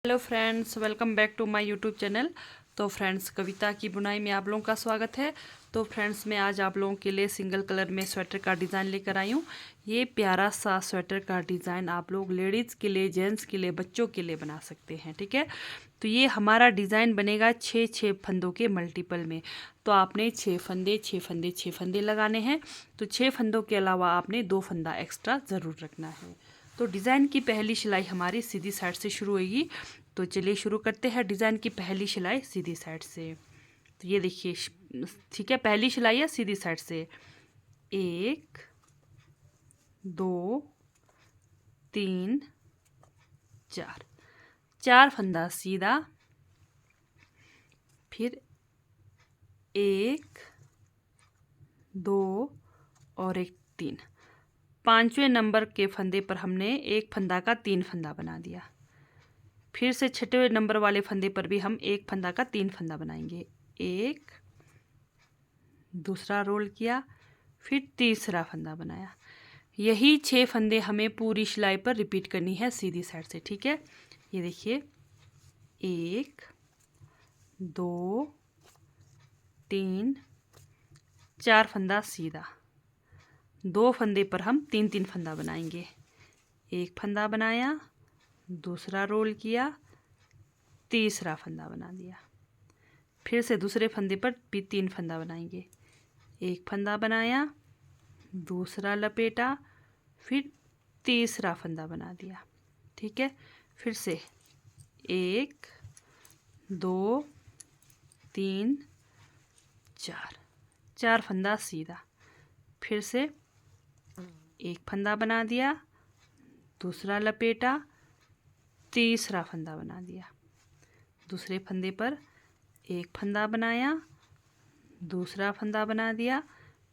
Hello friends, welcome back to my YouTube channel. तो friends, Kavita की बुनाई में आप लोगों का स्वागत है। तो फ्रेंड्स, मैं आज आप लोगों के लिए सिंगल कलर में स्वेटर का डिज़ाइन लेकर आई हूँ। ये प्यारा सा स्वेटर का डिज़ाइन आप लोग लेडीज़ के लिए, जेंट्स के लिए, बच्चों के लिए बना सकते हैं। ठीक है, तो ये हमारा डिज़ाइन बनेगा 6 फंदों के मल्टीपल में। तो आपने 6 फंदे लगाने हैं। तो 6 फंदों के अलावा आपने 2 फंदा एक्स्ट्रा ज़रूर रखना है। तो डिज़ाइन की पहली सिलाई हमारी सीधी साइड से शुरू होगी। तो चलिए शुरू करते हैं डिज़ाइन की पहली सिलाई सीधी साइड से। तो ये देखिए, ठीक है, पहली सिलाई है सीधी साइड से। 1 2 3 4 फंदा सीधा, फिर 1 2 और 1 3। 5वें नंबर के फंदे पर हमने एक फंदा का 3 फंदा बना दिया। फिर से 6वें नंबर वाले फंदे पर भी हम एक फंदा का 3 फंदा बनाएंगे। एक, दूसरा रोल किया, फिर तीसरा फंदा बनाया। यही 6 फंदे हमें पूरी सिलाई पर रिपीट करनी है सीधी साइड से। ठीक है, ये देखिए, 1 2 3 4 फंदा सीधा, 2 फंदे पर हम 3 फंदा बनाएंगे। एक फंदा बनाया, दूसरा रोल किया, तीसरा फंदा बना दिया। फिर से दूसरे फंदे पर भी 3 फंदा बनाएंगे। एक फंदा बनाया, दूसरा लपेटा, फिर तीसरा फंदा बना दिया। ठीक है, फिर से 1 2 3 4 फंदा सीधा, फिर से एक फंदा बना दिया, दूसरा लपेटा, तीसरा फंदा बना दिया। दूसरे फंदे पर एक फंदा बनाया, दूसरा फंदा बना दिया,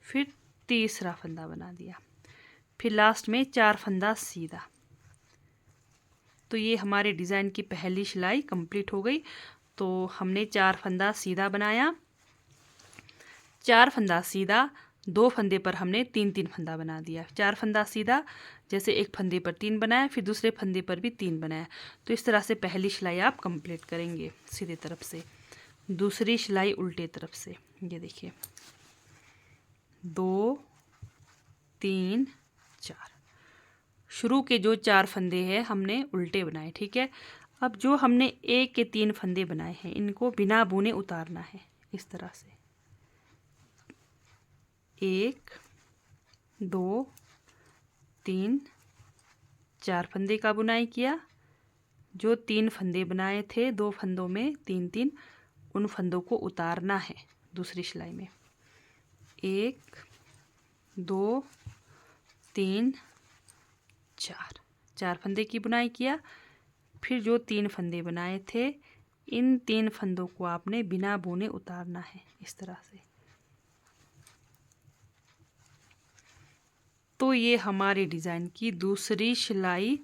फिर तीसरा फंदा बना दिया, फिर लास्ट में 4 फंदा सीधा। तो ये हमारे डिज़ाइन की पहली सिलाई कंप्लीट हो गई। तो हमने 4 फंदा सीधा बनाया, 4 फंदा सीधा, 2 फंदे पर हमने 3 फंदा बना दिया। 4 फंदा सीधा, जैसे एक फंदे पर 3 बनाया, फिर दूसरे फंदे पर भी 3 बनाया। तो इस तरह से पहली सिलाई आप कंप्लीट करेंगे सीधे तरफ से। दूसरी सिलाई उल्टे तरफ से, ये देखिए, 2 3 4। शुरू के जो 4 फंदे हैं हमने उल्टे बनाए। ठीक है, अब जो हमने एक के 3 फंदे बनाए हैं इनको बिना बुने उतारना है इस तरह से। 1 2 3 4 फंदे का बुनाई किया। जो 3 फंदे बनाए थे 2 फंदों में 3 उन फंदों को उतारना है दूसरी सिलाई में। 1 2 3 4 फंदे की बुनाई किया। फिर जो 3 फंदे बनाए थे इन 3 फंदों को आपने बिना बुने उतारना है इस तरह से। तो ये हमारे डिज़ाइन की दूसरी सिलाई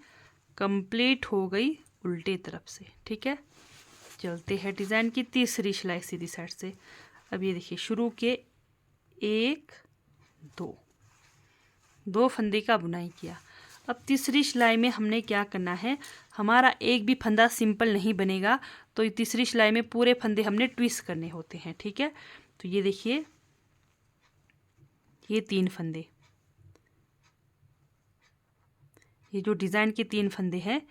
कंप्लीट हो गई उल्टे तरफ से। ठीक है, चलते हैं डिज़ाइन की तीसरी सिलाई सीधी साइड से। अब ये देखिए, शुरू के 1 2 फंदे का बुनाई किया। अब तीसरी सिलाई में हमने क्या करना है, हमारा एक भी फंदा सिंपल नहीं बनेगा। तो तीसरी सिलाई में पूरे फंदे हमने ट्विस्ट करने होते हैं। ठीक है, तो ये देखिए, ये 3 फंदे, ये जो डिज़ाइन के 3 फंदे हैं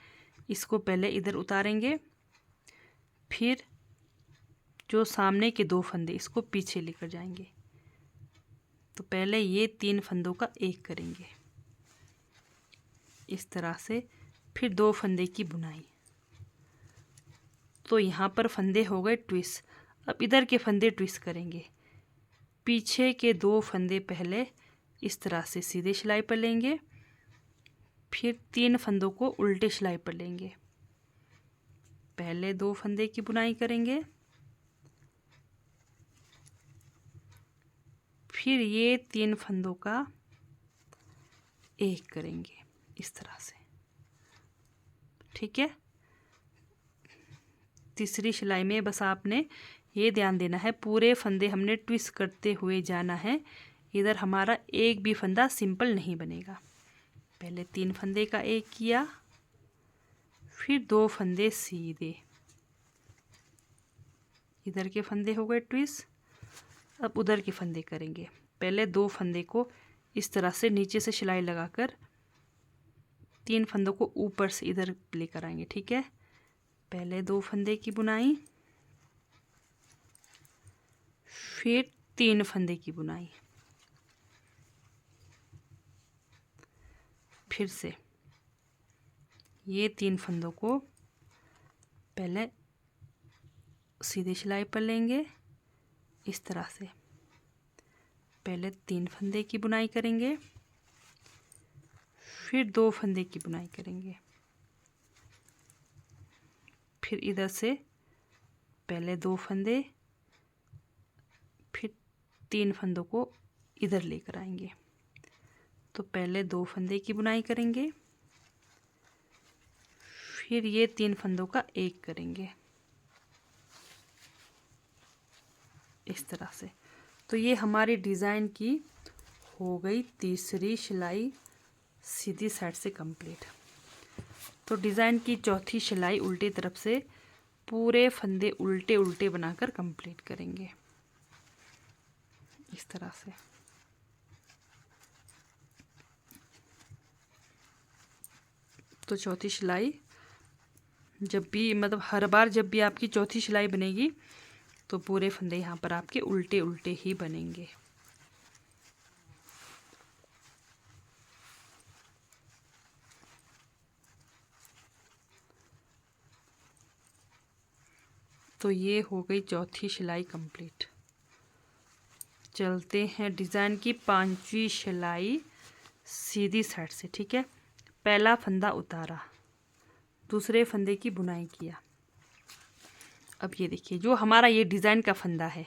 इसको पहले इधर उतारेंगे, फिर जो सामने के 2 फंदे इसको पीछे लेकर जाएंगे। तो पहले ये 3 फंदों का एक करेंगे इस तरह से, फिर 2 फंदे की बुनाई। तो यहाँ पर फंदे हो गए ट्विस्ट। अब इधर के फंदे ट्विस्ट करेंगे। पीछे के 2 फंदे पहले इस तरह से सीधे सिलाई पर लेंगे, फिर 3 फंदों को उल्टे सिलाई पर लेंगे। पहले 2 फंदे की बुनाई करेंगे, फिर ये 3 फंदों का एक करेंगे इस तरह से। ठीक है, तीसरी सिलाई में बस आपने ये ध्यान देना है, पूरे फंदे हमने ट्विस्ट करते हुए जाना है। इधर हमारा एक भी फंदा सिंपल नहीं बनेगा। पहले 3 फंदे का एक किया, फिर 2 फंदे सीधे, इधर के फंदे हो गए ट्विस्ट। अब उधर के फंदे करेंगे। पहले 2 फंदे को इस तरह से नीचे से सिलाई लगाकर 3 फंदों को ऊपर से इधर लेकर आएंगे, ठीक है। पहले 2 फंदे की बुनाई, फिर 3 फंदे की बुनाई, फिर से ये 3 फंदों को पहले सीधे सिलाई पर लेंगे इस तरह से। पहले 3 फंदे की बुनाई करेंगे, फिर 2 फंदे की बुनाई करेंगे, फिर इधर से पहले 2 फंदे, फिर 3 फंदों को इधर लेकर आएंगे। तो पहले 2 फंदे की बुनाई करेंगे, फिर ये 3 फंदों का एक करेंगे इस तरह से। तो ये हमारी डिज़ाइन की हो गई तीसरी सिलाई सीधी साइड से कंप्लीट। तो डिज़ाइन की चौथी सिलाई उल्टी तरफ से पूरे फंदे उल्टे उल्टे बनाकर कंप्लीट करेंगे इस तरह से। तो चौथी सिलाई जब भी मतलब हर बार जब भी आपकी चौथी सिलाई बनेगी तो पूरे फंदे यहाँ पर आपके उल्टे उल्टे ही बनेंगे। तो ये हो गई चौथी सिलाई कंप्लीट। चलते हैं डिज़ाइन की 5वीं सिलाई सीधी साइड से, ठीक है। पहला फंदा उतारा, दूसरे फंदे की बुनाई किया। अब ये देखिए जो हमारा ये डिज़ाइन का फंदा है,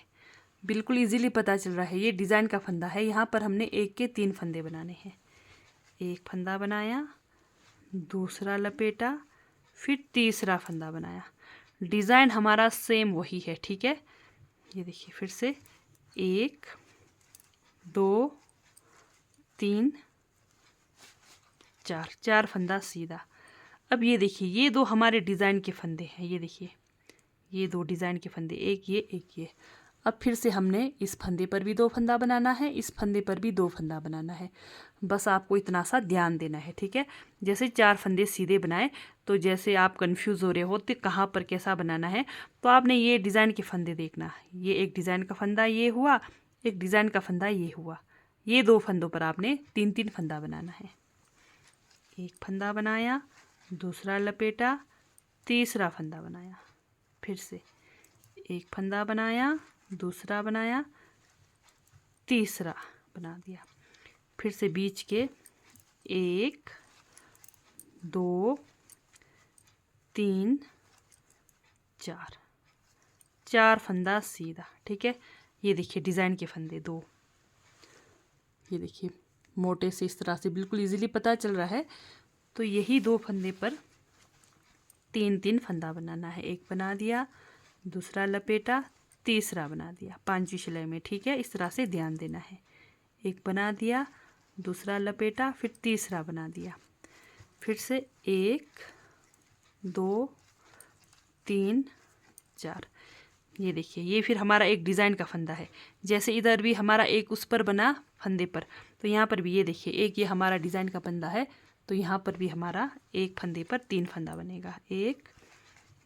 बिल्कुल इजीली पता चल रहा है ये डिज़ाइन का फंदा है। यहाँ पर हमने 1 के 3 फंदे बनाने हैं। एक फंदा बनाया, दूसरा लपेटा, फिर तीसरा फंदा बनाया। डिज़ाइन हमारा सेम वही है, ठीक है। ये देखिए फिर से 1 2 3 4, 4 फंदा सीधा। अब ये देखिए ये 2 हमारे डिज़ाइन के फंदे हैं। ये देखिए ये 2 डिज़ाइन के फंदे, एक ये एक ये। अब फिर से हमने इस फंदे पर भी 2 फंदा बनाना है, इस फंदे पर भी 2 फंदा बनाना है। बस आपको इतना सा ध्यान देना है, ठीक है। जैसे 4 फंदे सीधे बनाए तो जैसे आप कंफ्यूज हो रहे हो तो कहाँ पर कैसा बनाना है, तो आपने ये डिज़ाइन के फंदे देखना। ये एक डिज़ाइन का फंदा ये हुआ, एक डिज़ाइन का फंदा ये हुआ। ये 2 फंदों पर आपने 3-3 फंदा बनाना है। एक फंदा बनाया, दूसरा लपेटा, तीसरा फंदा बनाया, फिर से एक फंदा बनाया, दूसरा बनाया, तीसरा बना दिया। फिर से बीच के 1 2 3 4, 4 फंदा सीधा, ठीक है। ये देखिए डिज़ाइन के फंदे 2, ये देखिए मोटे से इस तरह से बिल्कुल इजीली पता चल रहा है। तो यही 2 फंदे पर 3-3 फंदा बनाना है। एक बना दिया, दूसरा लपेटा, तीसरा बना दिया 5वीं सिलाई में, ठीक है। इस तरह से ध्यान देना है। एक बना दिया, दूसरा लपेटा, फिर तीसरा बना दिया, फिर से 1 2 3 4। ये देखिए ये फिर हमारा एक डिज़ाइन का फंदा है। जैसे इधर भी हमारा एक उस पर बना फंदे पर, तो यहाँ पर भी ये देखिए एक ये हमारा डिज़ाइन का फंदा है। तो यहाँ पर भी हमारा एक फंदे पर 3 फंदा बनेगा, 1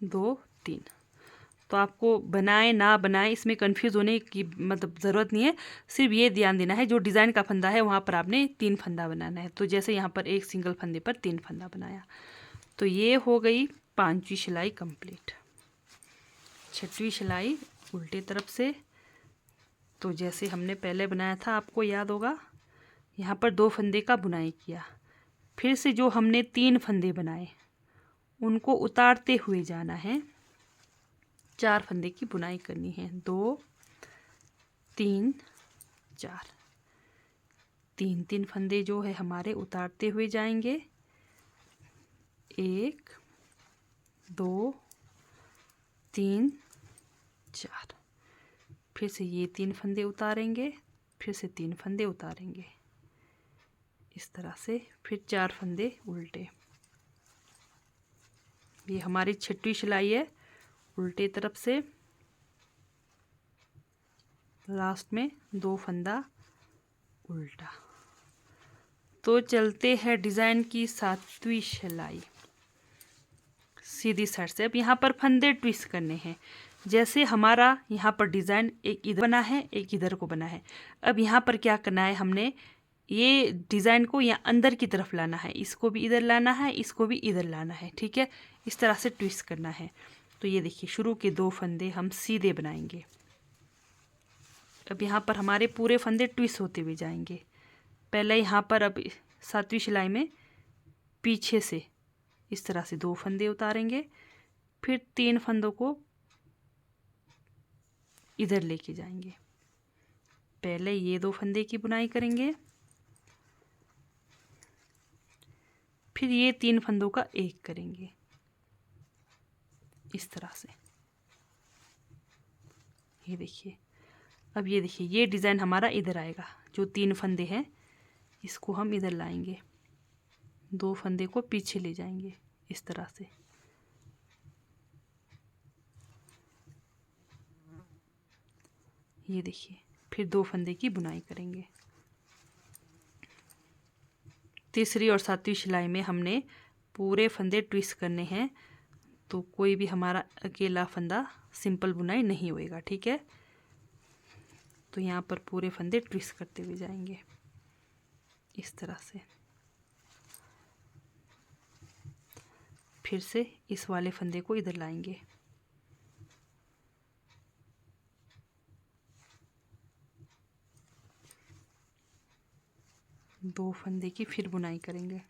2 3। तो आपको बनाए ना बनाए इसमें कंफ्यूज होने की मतलब ज़रूरत नहीं है। सिर्फ ये ध्यान देना है जो डिज़ाइन का फंदा है वहाँ पर आपने 3 फंदा बनाना है। तो जैसे यहाँ पर एक सिंगल फंदे पर 3 फंदा बनाया। तो ये हो गई 5वीं सिलाई कंप्लीट। 6वीं सिलाई उल्टे तरफ से। तो जैसे हमने पहले बनाया था आपको याद होगा, यहाँ पर 2 फंदे का बुनाई किया, फिर से जो हमने 3 फंदे बनाए उनको उतारते हुए जाना है। 4 फंदे की बुनाई करनी है, 2 3 4, 3-3 फंदे जो है हमारे उतारते हुए जाएंगे। 1 2 3 4, फिर से ये 3 फंदे उतारेंगे, फिर से 3 फंदे उतारेंगे इस तरह से, फिर 4 फंदे उल्टे। ये हमारी 6वीं सिलाई है, उल्टे तरफ से लास्ट में 2 फंदा उल्टा। तो चलते हैं डिज़ाइन की 7वीं सिलाई सीधी साइड से। अब यहाँ पर फंदे ट्विस्ट करने हैं। जैसे हमारा यहाँ पर डिज़ाइन एक इधर बना है, एक इधर को बना है। अब यहाँ पर क्या करना है, हमने ये डिज़ाइन को यहाँ अंदर की तरफ लाना है, इसको भी इधर लाना है, इसको भी इधर लाना है, ठीक है। इस तरह से ट्विस्ट करना है। तो ये देखिए शुरू के 2 फंदे हम सीधे बनाएंगे। अब यहाँ पर हमारे पूरे फंदे ट्विस्ट होते हुए जाएंगे। पहले यहाँ पर अब 7वीं सिलाई में पीछे से इस तरह से 2 फंदे उतारेंगे, फिर 3 फंदों को इधर लेके जाएंगे। पहले ये 2 फंदे की बुनाई करेंगे, फिर ये 3 फंदों का एक करेंगे इस तरह से। ये देखिए, अब ये देखिए ये डिज़ाइन हमारा इधर आएगा। जो 3 फंदे हैं इसको हम इधर लाएंगे, 2 फंदे को पीछे ले जाएंगे इस तरह से। ये देखिए, फिर 2 फंदे की बुनाई करेंगे। तीसरी और 7वीं सिलाई में हमने पूरे फंदे ट्विस्ट करने हैं, तो कोई भी हमारा अकेला फंदा सिंपल बुनाई नहीं होएगा, ठीक है। तो यहाँ पर पूरे फंदे ट्विस्ट करते हुए जाएंगे इस तरह से। फिर से इस वाले फंदे को इधर लाएंगे, दो फंदे की फिर बुनाई करेंगे।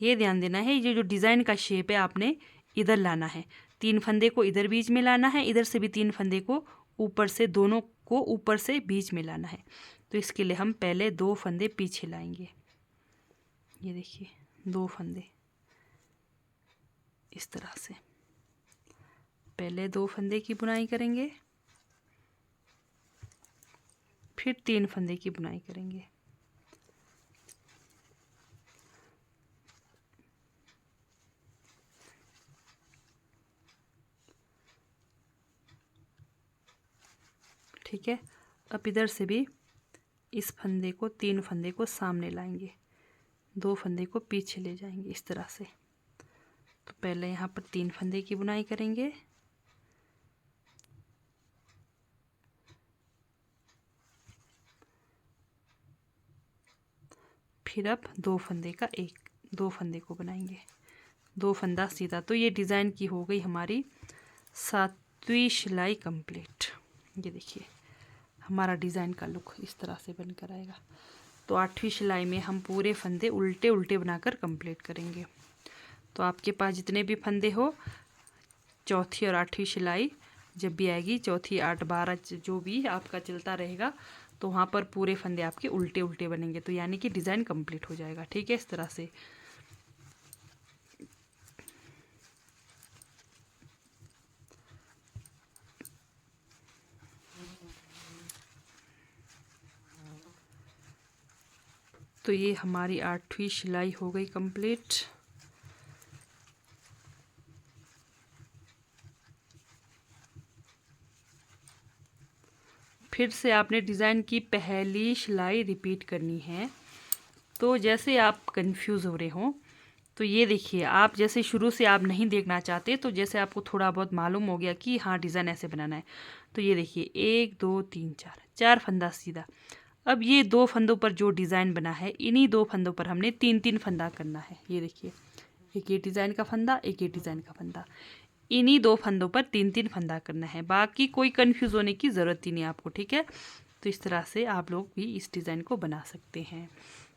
ये ध्यान देना है, ये जो डिज़ाइन का शेप है आपने इधर लाना है, 3 फंदे को इधर बीच में लाना है, इधर से भी 3 फंदे को ऊपर से, दोनों को ऊपर से बीच में लाना है। तो इसके लिए हम पहले 2 फंदे पीछे लाएंगे। ये देखिए 2 फंदे इस तरह से। पहले 2 फंदे की बुनाई करेंगे, फिर 3 फंदे की बुनाई करेंगे। ठीक है। अब इधर से भी इस फंदे को, 3 फंदे को सामने लाएंगे, 2 फंदे को पीछे ले जाएंगे इस तरह से। तो पहले यहाँ पर 3 फंदे की बुनाई करेंगे, फिर अब 2 फंदे का 2 फंदे को बनाएंगे, 2 फंदा सीधा। तो ये डिज़ाइन की हो गई हमारी 7वीं सिलाई कंप्लीट। ये देखिए हमारा डिज़ाइन का लुक इस तरह से बनकर आएगा। तो 8वीं सिलाई में हम पूरे फंदे उल्टे उल्टे बनाकर कंप्लीट करेंगे। तो आपके पास जितने भी फंदे हो, चौथी और 8वीं सिलाई जब भी आएगी, चौथी 8 12 जो भी आपका चलता रहेगा, तो वहाँ पर पूरे फंदे आपके उल्टे उल्टे बनेंगे। तो यानी कि डिज़ाइन कंप्लीट हो जाएगा, ठीक है। इस तरह से तो ये हमारी 8वीं सिलाई हो गई कंप्लीट। फिर से आपने डिज़ाइन की पहली सिलाई रिपीट करनी है। तो जैसे आप कंफ्यूज हो रहे हो, तो ये देखिए, आप जैसे शुरू से आप नहीं देखना चाहते, तो जैसे आपको थोड़ा बहुत मालूम हो गया कि हाँ डिज़ाइन ऐसे बनाना है, तो ये देखिए 1 2 3 4 फंदा सीधा। अब ये 2 फंदों पर जो डिज़ाइन बना है, इन्हीं 2 फंदों पर हमने 3 फंदा करना है। ये देखिए, एक ये डिज़ाइन का फंदा, एक ये डिज़ाइन का फंदा, इन्हीं 2 फंदों पर 3 फंदा करना है। बाकी कोई कंफ्यूज होने की ज़रूरत ही नहीं आपको, ठीक है। तो इस तरह से आप लोग भी इस डिज़ाइन को बना सकते हैं।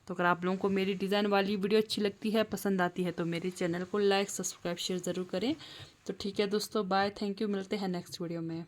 तो अगर आप लोगों को मेरी डिज़ाइन वाली वीडियो अच्छी लगती है, पसंद आती है, तो मेरे चैनल को लाइक सब्सक्राइब शेयर ज़रूर करें। तो ठीक है दोस्तों, बाय, थैंक यू, मिलते हैं नेक्स्ट वीडियो में।